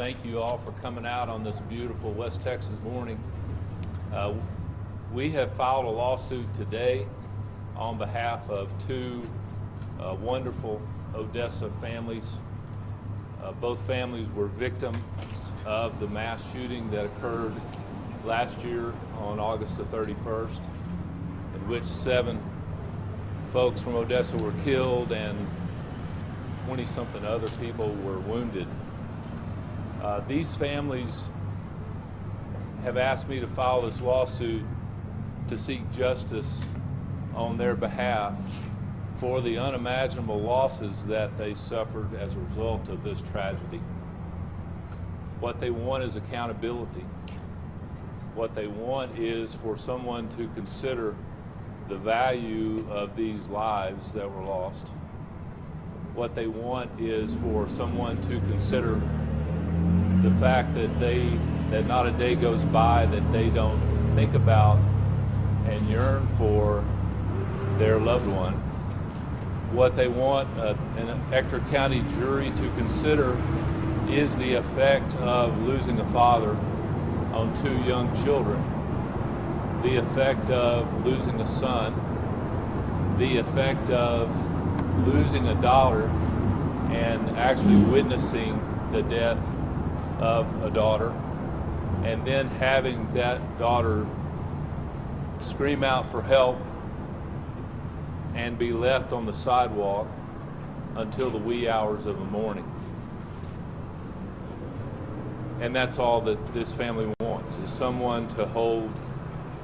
thank you all for coming out on this beautiful West Texas morning. We have filed a lawsuit today on behalf of two wonderful Odessa families. Both families were victims of the mass shooting that occurred last year on August the 31st, in which 7 folks from Odessa were killed and 20-something other people were wounded. These families have asked me to file this lawsuit to seek justice on their behalf for the unimaginable losses that they suffered as a result of this tragedy. What they want is accountability. What they want is for someone to consider the value of these lives that were lost. What they want is for someone to consider the fact that not a day goes by that they don't think about and yearn for their loved one. What they want an Ector County jury to consider is the effect of losing a father on 2 young children, the effect of losing a son, the effect of losing a daughter and actually witnessing the death of a daughter, and then having that daughter scream out for help and be left on the sidewalk until the wee hours of the morning. And that's all that this family wants, is someone to hold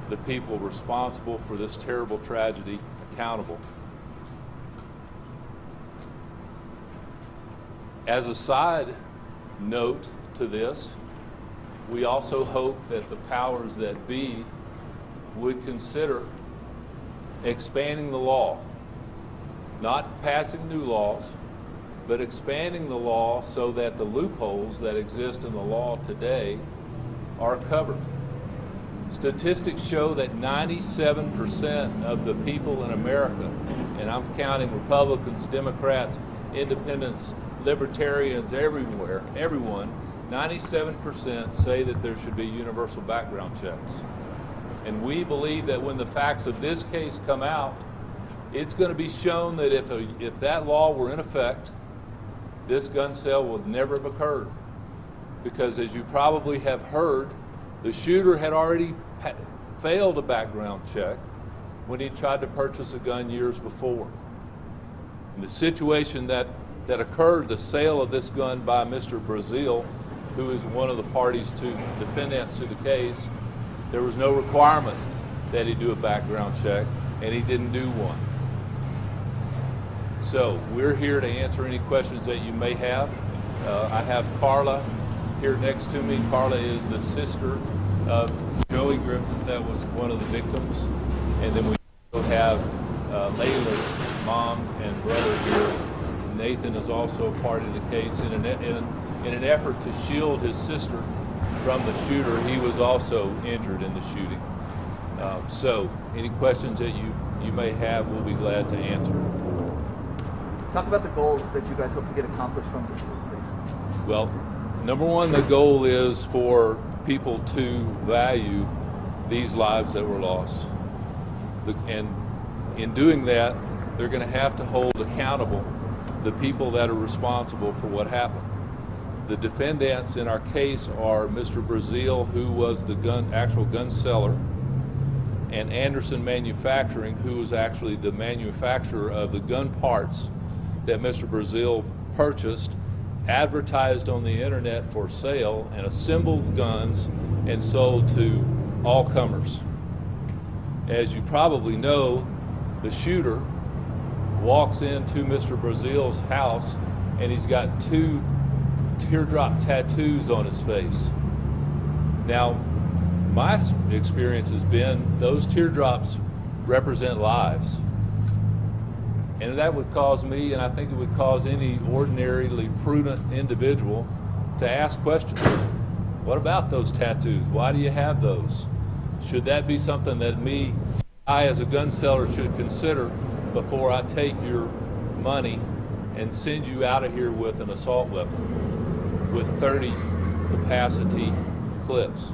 the people responsible for this terrible tragedy accountable. As a side note to this, we also hope that the powers that be would consider expanding the law, not passing new laws, but expanding the law so that the loopholes that exist in the law today are covered. Statistics show that 97% of the people in America, and I'm counting Republicans, Democrats, independents, libertarians, everyone, 97% say that there should be universal background checks. And we believe that when the facts of this case come out, it's going to be shown that if that law were in effect, this gun sale would never have occurred. Because as you probably have heard, the shooter had already failed a background check when he tried to purchase a gun years before. And the situation that occurred, the sale of this gun by Mr. Brazil, who is one of the parties to defendants to the case, there was no requirement that he do a background check, and he didn't do one. So we're here to answer any questions that you may have. I have Carla here next to me. Carla is the sister of Joey Griffith, that was one of the victims. And then we also have Layla's mom and brother here. Nathan is also a part of the case. In an effort to shield his sister from the shooter, he was also injured in the shooting. So any questions that you may have, we'll be glad to answer. Talk about the goals that you guys hope to get accomplished from this, please. Well, number one, the goal is for people to value these lives that were lost. And in doing that, they're going to have to hold accountable the people that are responsible for what happened. The defendants in our case are Mr. Brazil, who was the actual gun seller, and Anderson Manufacturing, who was actually the manufacturer of the gun parts that Mr. Brazil purchased, advertised on the internet for sale, and assembled guns and sold to all comers. As you probably know, the shooter walks into Mr. Brazil's house and he's got 2 teardrop tattoos on his face. Now, my experience has been those teardrops represent lives. And that would cause me, and I think it would cause any ordinarily prudent individual to ask questions. What about those tattoos? Why do you have those? Should that be something that I as a gun seller should consider before I take your money and send you out of here with an assault weapon with 30 capacity clips.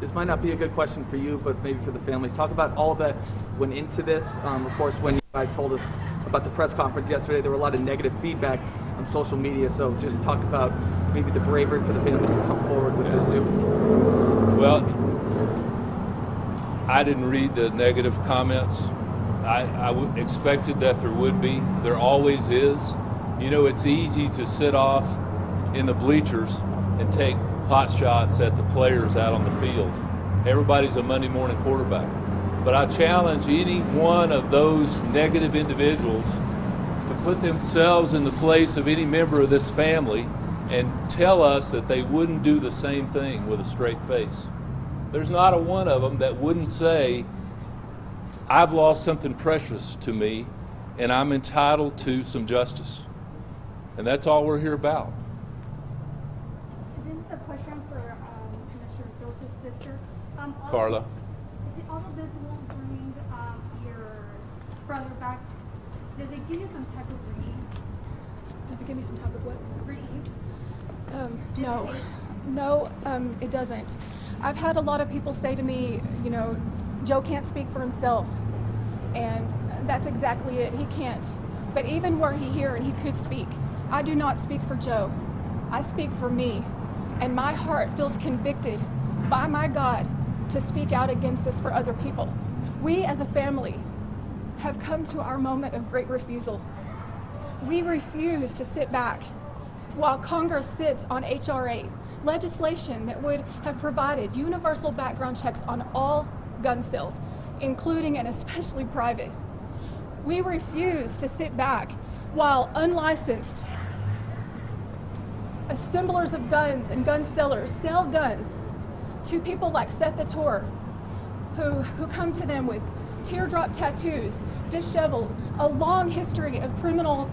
This might not be a good question for you, but maybe for the families. Talk about all that went into this. Of course, when you guys told us about the press conference yesterday, there were a lot of negative feedback on social media. So just talk about maybe the bravery for the families to come forward with this suit. Well, I didn't read the negative comments. I expected that there would be. There always is. You know, it's easy to sit off in the bleachers and take pot shots at the players out on the field. Everybody's a Monday morning quarterback. But I challenge any one of those negative individuals to put themselves in the place of any member of this family and tell us that they wouldn't do the same thing with a straight face. There's not a one of them that wouldn't say, I've lost something precious to me and I'm entitled to some justice. And that's all we're here about. This is a question for Commissioner Joseph's sister. Carla. All of this will bring your brother back. Does it give you some type of relief? Does it give me some type of what? Relief? No, it doesn't. I've had a lot of people say to me, you know, Joe can't speak for himself. And that's exactly it. He can't. But even were he here and he could speak, I do not speak for Joe. I speak for me. And my heart feels convicted by my God to speak out against this for other people. We as a family have come to our moment of great refusal. We refuse to sit back while Congress sits on H.R. 8, legislation that would have provided universal background checks on all gun sales, including and especially private. We refuse to sit back while unlicensed assemblers of guns and gun sellers sell guns to people like Seth the Tor, who come to them with teardrop tattoos, disheveled, a long history of criminal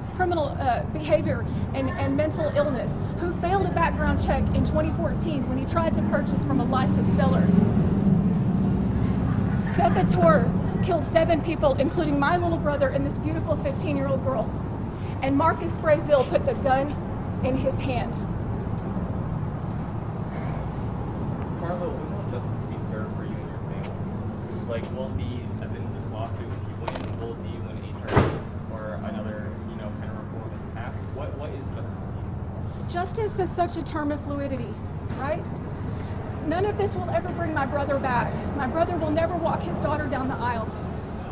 behavior and mental illness, who failed a background check in 2014 when he tried to purchase from a licensed seller. Seth the Tor killed 7 people, including my little brother and this beautiful 15-year-old girl. And Marcus Brazil put the gun in his hand. Carlo, when will justice be served for you and your family? Like, will it be at the end of this lawsuit, if you win, will it be when HR or another, kind of reform is passed? What is justice to you? Justice is such a term of fluidity, right? None of this will ever bring my brother back. My brother will never walk his daughter down the aisle.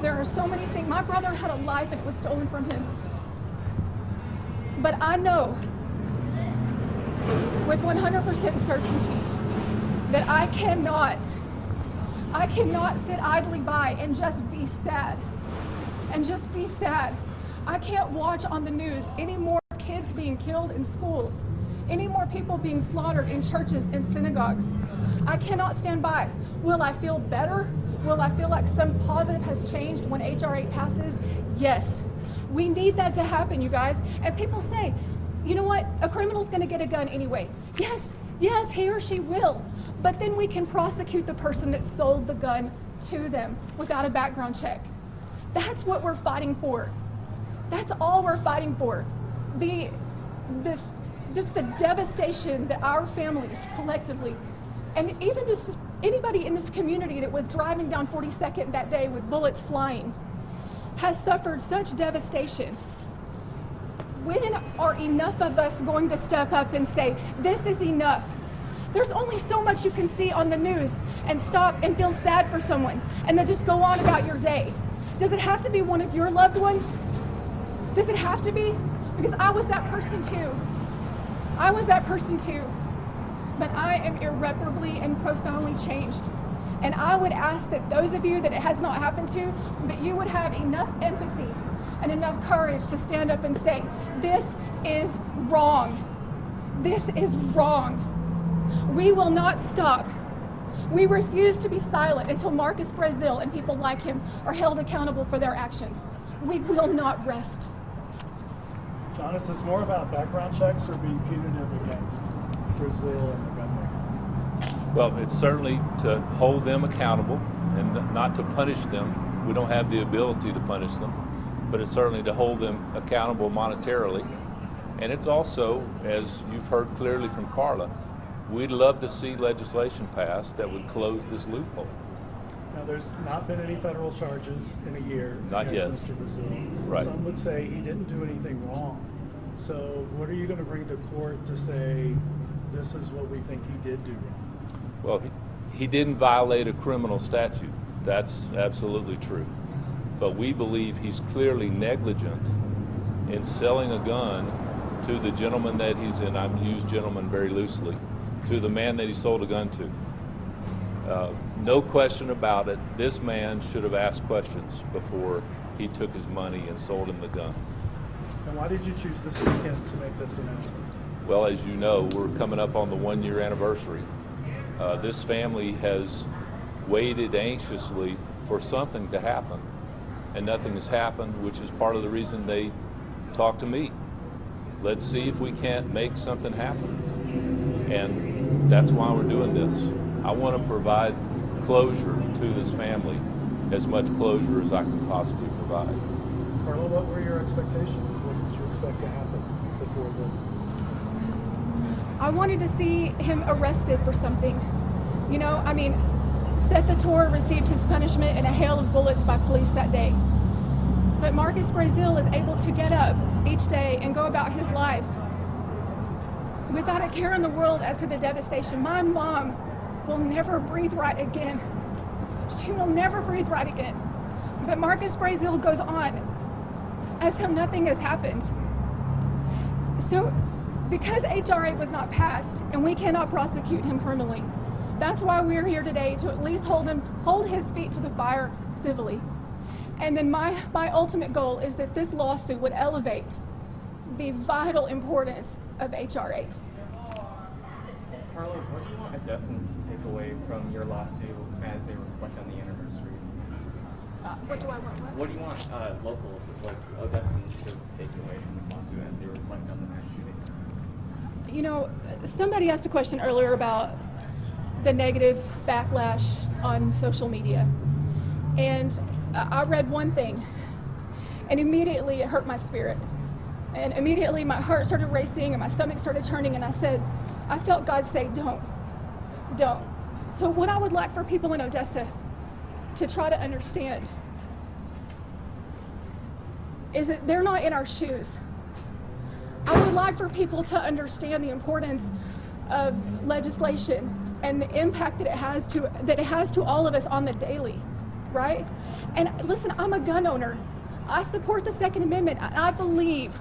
There are so many things. My brother had a life and it was stolen from him. But I know with 100% certainty that I cannot sit idly by and just be sad. I can't watch on the news any more kids being killed in schools, any more people being slaughtered in churches and synagogues. I cannot stand by. Will I feel better? Will I feel like some positive has changed when H.R. 8 passes? Yes. We need that to happen, you guys. And people say, you know what? A criminal's going to get a gun anyway. Yes, he or she will. But then we can prosecute the person that sold the gun to them without a background check. That's what we're fighting for. That's all we're fighting for. Just the devastation that our families collectively, and even just anybody in this community that was driving down 42nd that day with bullets flying, has suffered such devastation. When are enough of us going to step up and say, this is enough? There's only so much you can see on the news and stop and feel sad for someone and then just go on about your day. Does it have to be one of your loved ones? Does it have to be? Because I was that person too. But I am irreparably and profoundly changed. And I would ask that those of you that it has not happened to, that you would have enough empathy and enough courage to stand up and say, this is wrong. This is wrong. We will not stop. We refuse to be silent until Marcus Brazil and people like him are held accountable for their actions. We will not rest. John, is this more about background checks or being punitive against Brazil and the gunman? Well, it's certainly to hold them accountable and not to punish them. We don't have the ability to punish them, but it's certainly to hold them accountable monetarily. And it's also, as you've heard clearly from Carla, we'd love to see legislation passed that would close this loophole. Now, there's not been any federal charges in a year Not against yet. Mr. Brazil. Right. Some would say he didn't do anything wrong. So what are you going to bring to court to say this is what we think he did do wrong? Well, he didn't violate a criminal statute. That's absolutely true. But we believe he's clearly negligent in selling a gun to the gentleman that he's in. I use gentleman very loosely, to the man that he sold a gun to. No question about it, this man should have asked questions before he took his money and sold him the gun. And why did you choose this weekend to make this announcement? Well, as you know, we're coming up on the 1-year anniversary. This family has waited anxiously for something to happen, and nothing has happened, which is part of the reason they talked to me. Let's see if we can't make something happen. And that's why we're doing this. I want to provide closure to this family, as much closure as I can possibly provide. Carla, what were your expectations? What did you expect to happen before this? I wanted to see him arrested for something. You know, I mean, Seth the Torah received his punishment in a hail of bullets by police that day. But Marcus Brazil is able to get up each day and go about his life without a care in the world as to the devastation. My mom will never breathe right again. She will never breathe right again. But Marcus Brazil goes on as though nothing has happened. So, because H.R. 8 was not passed and we cannot prosecute him criminally, that's why we're here today, to at least hold his feet to the fire civilly. And then my ultimate goal is that this lawsuit would elevate the vital importance of H.R. 8. Carlos, what do you want Odessans to take away from your lawsuit as they reflect on the anniversary? What do I want? What do you want locals, like Odessans, to take away from this lawsuit as they reflect on the mass shooting? You know, somebody asked a question earlier about the negative backlash on social media. And I read one thing, and immediately it hurt my spirit. And immediately my heart started racing and my stomach started turning, and I felt God say, don't. So what I would like for people in Odessa to try to understand is that they're not in our shoes. I would like for people to understand the importance of legislation and the impact that it has to all of us on the daily, right? And listen, I'm a gun owner. I support the Second Amendment. I believe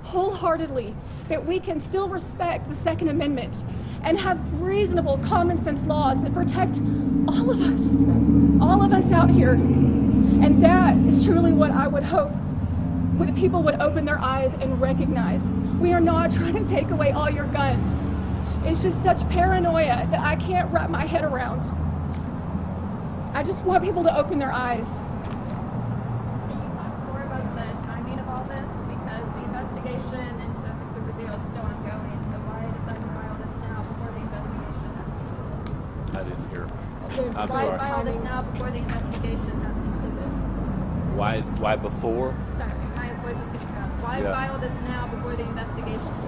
wholeheartedly that we can still respect the Second Amendment and have reasonable common sense laws that protect all of us out here. And that is truly what I would hope that people would open their eyes and recognize. We are not trying to take away all your guns. It's just such paranoia that I can't wrap my head around. I just want people to open their eyes. Can you talk more about the timing of all this? Because the investigation into Mr. Brazil is still ongoing, so why decide to file this now before the investigation has concluded? I didn't hear. I'm Why sorry. file this now before the investigation has concluded? Why before? Sorry, my voice is getting cut. Why Yeah. file this now before the investigation is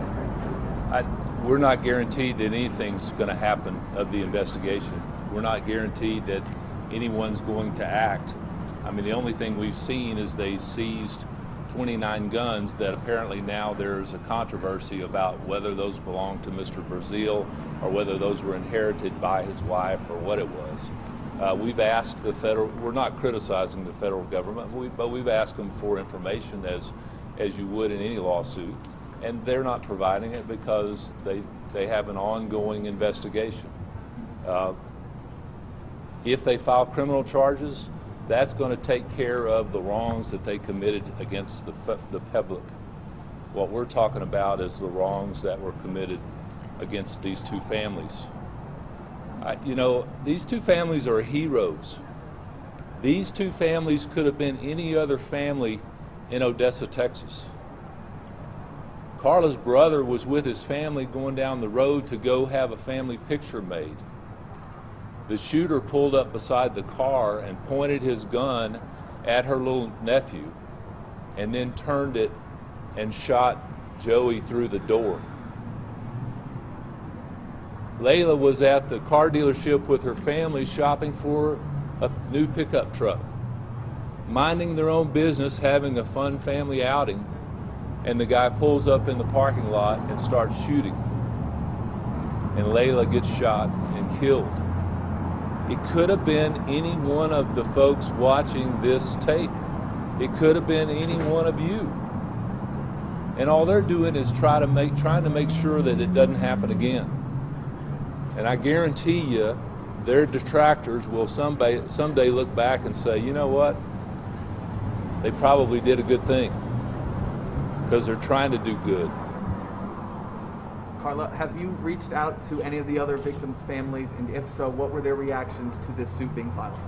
over? We're not guaranteed that anything's going to happen of the investigation. We're not guaranteed that anyone's going to act. I mean, the only thing we've seen is they seized 29 guns that apparently now there's a controversy about whether those belong to Mr. Brazil or whether those were inherited by his wife or what it was. We've asked the federal, we're not criticizing the federal government, but we've asked them for information as you would in any lawsuit. And they're not providing it because they have an ongoing investigation. If they file criminal charges, that's going to take care of the wrongs that they committed against the public. What we're talking about is the wrongs that were committed against these two families. You know, these two families are heroes. These two families could have been any other family in Odessa, Texas. Carla's brother was with his family going down the road to go have a family picture made. The shooter pulled up beside the car and pointed his gun at her little nephew and then turned it and shot Joey through the door. Layla was at the car dealership with her family shopping for a new pickup truck, minding their own business, having a fun family outing, and the guy pulls up in the parking lot and starts shooting. And Layla gets shot and killed. It could have been any one of the folks watching this tape. It could have been any one of you. And all they're doing is trying to make sure that it doesn't happen again. And I guarantee you, their detractors will someday look back and say, you know what? They probably did a good thing because they're trying to do good. Carla, have you reached out to any of the other victims' families, and if so, what were their reactions to this suit being filed?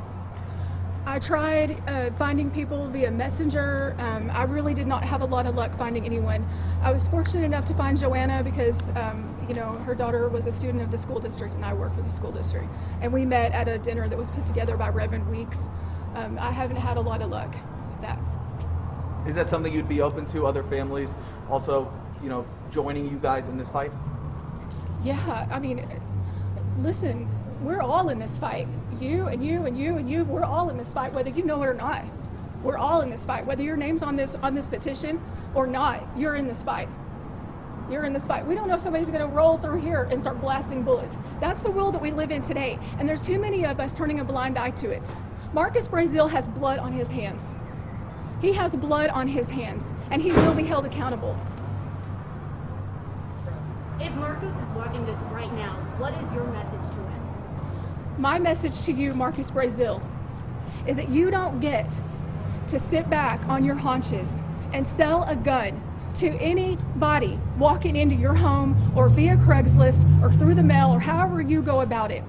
I tried finding people via Messenger. I really did not have a lot of luck finding anyone. I was fortunate enough to find Joanna because, her daughter was a student of the school district and I work for the school district. And we met at a dinner that was put together by Reverend Weeks. I haven't had a lot of luck with that. Is that something you'd be open to, other families also, joining you guys in this fight? Yeah, I mean, listen, we're all in this fight. You and you and you and you, we're all in this fight, whether you know it or not. We're all in this fight. Whether your name's on this petition or not, you're in this fight. You're in this fight. We don't know if somebody's going to roll through here and start blasting bullets. That's the world that we live in today, and there's too many of us turning a blind eye to it. Marcus Brazil has blood on his hands. He has blood on his hands, and he will be held accountable. If Marcus is watching this right now, what is your message to him? My message to you, Marcus Brazil, is that you don't get to sit back on your haunches and sell a gun to anybody walking into your home or via Craigslist or through the mail or however you go about it.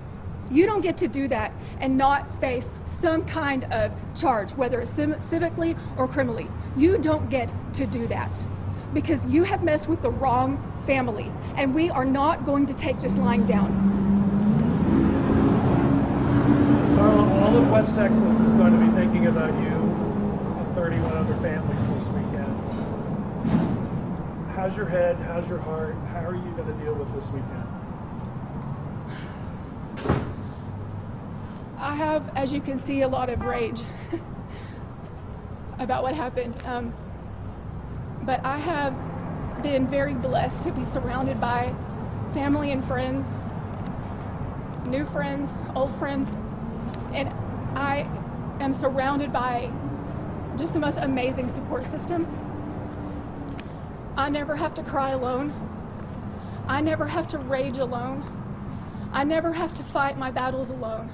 You don't get to do that and not face some kind of charge, whether it's civically or criminally. You don't get to do that because you have messed with the wrong family, and we are not going to take this lying down. Carla, all of West Texas is going to be thinking about you and 31 other families this weekend. How's your head? How's your heart? How are you going to deal with this weekend? I have, as you can see, a lot of rage about what happened. But I have been very blessed to be surrounded by family and friends, new friends, old friends, and I am surrounded by just the most amazing support system. I never have to cry alone. I never have to rage alone. I never have to fight my battles alone.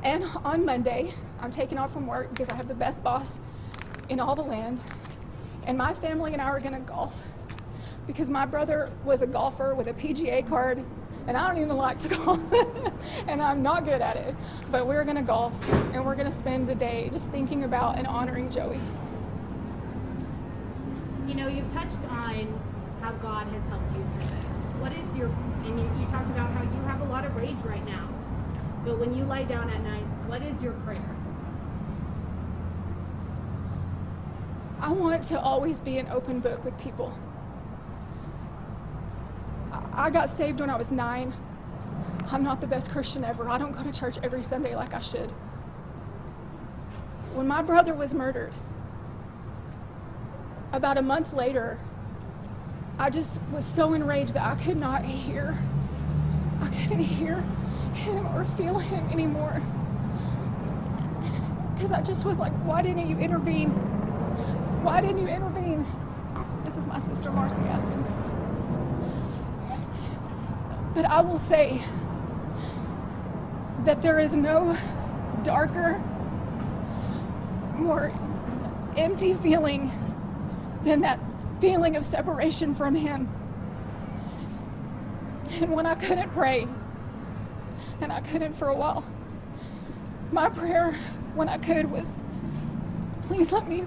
And on Monday, I'm taking off from work because I have the best boss in all the land. And my family and I are gonna golf because my brother was a golfer with a PGA card, and I don't even like to golf, and I'm not good at it. But we're gonna golf, and we're gonna spend the day just thinking about and honoring Joey. You've touched on how God has helped you through this. What is and you talked about how you have a lot of rage right now, but when you lie down at night, what is your prayer? I want to always be an open book with people. I got saved when I was 9. I'm not the best Christian ever. I don't go to church every Sunday like I should. When my brother was murdered, about a month later, I just was so enraged that I could not hear. I couldn't hear him or feel him anymore. Because I just was like, why didn't you intervene? Why didn't you intervene? This is my sister, Marcy Askins. But I will say that there is no darker, more empty feeling than that feeling of separation from him. And when I couldn't pray, and I couldn't for a while, my prayer when I could was, please let me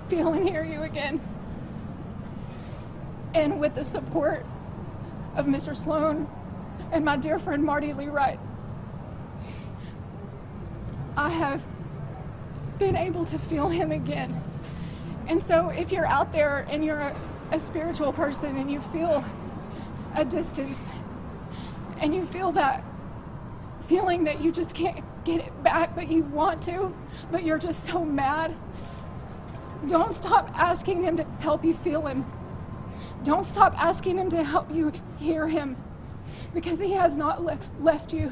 feel and hear you again. And with the support of Mr. Sloan and my dear friend Marty Lee Wright, I have been able to feel him again. And so if you're out there and you're a spiritual person and you feel a distance and you feel that feeling that you just can't get it back, but you want to, but you're just so mad, don't stop asking him to help you feel him. Don't stop asking him to help you hear him, because he has not left you,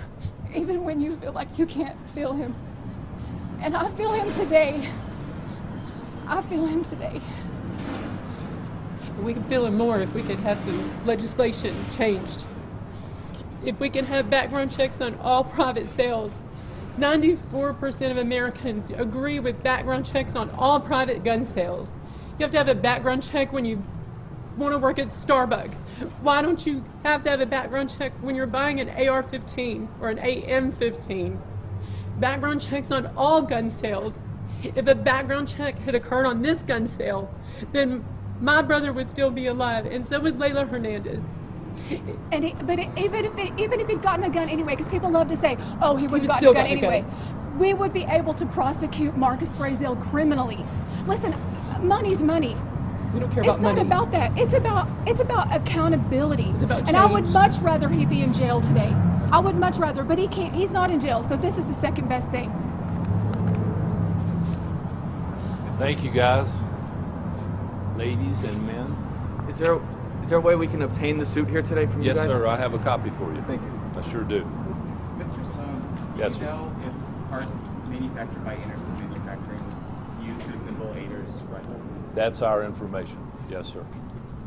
even when you feel like you can't feel him. And I feel him today. I feel him today. We could feel him more if we could have some legislation changed. If we could have background checks on all private sales. 94% of Americans agree with background checks on all private gun sales. You have to have a background check when you want to work at Starbucks. Why don't you have to have a background check when you're buying an AR-15 or an AM-15? Background checks on all gun sales. If a background check had occurred on this gun sale, then my brother would still be alive, and so would Layla Hernandez. But even if he'd gotten a gun anyway, because people love to say, oh, he would have would gotten still a gun gotten a anyway, gun. we would be able to prosecute Marcus Brazil criminally. Listen, money's money. We don't care about money. It's not about that. It's about accountability. It's about and I would change. much rather he be in jail today. I would much rather, but he can't. He's not in jail, so this is the second best thing. Thank you, guys, ladies and men. Is there a way we can obtain the suit here today from you Yes, guys? sir. I have a copy for you. Thank you. I sure do. Mr. Sloan, Yes, do sir. you know if parts manufactured by Anderson Manufacturing was used to assemble Ader's rifle? That's our information. Yes, sir.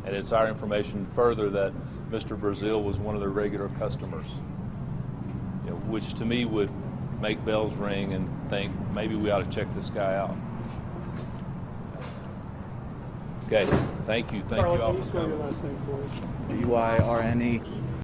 And it's our information further that Mr. Brazil was one of their regular customers, you know, which to me would make bells ring and think maybe we ought to check this guy out. Okay. Thank you. Thank Carla, you all can you for spell your coming. last name for us? BYRNE.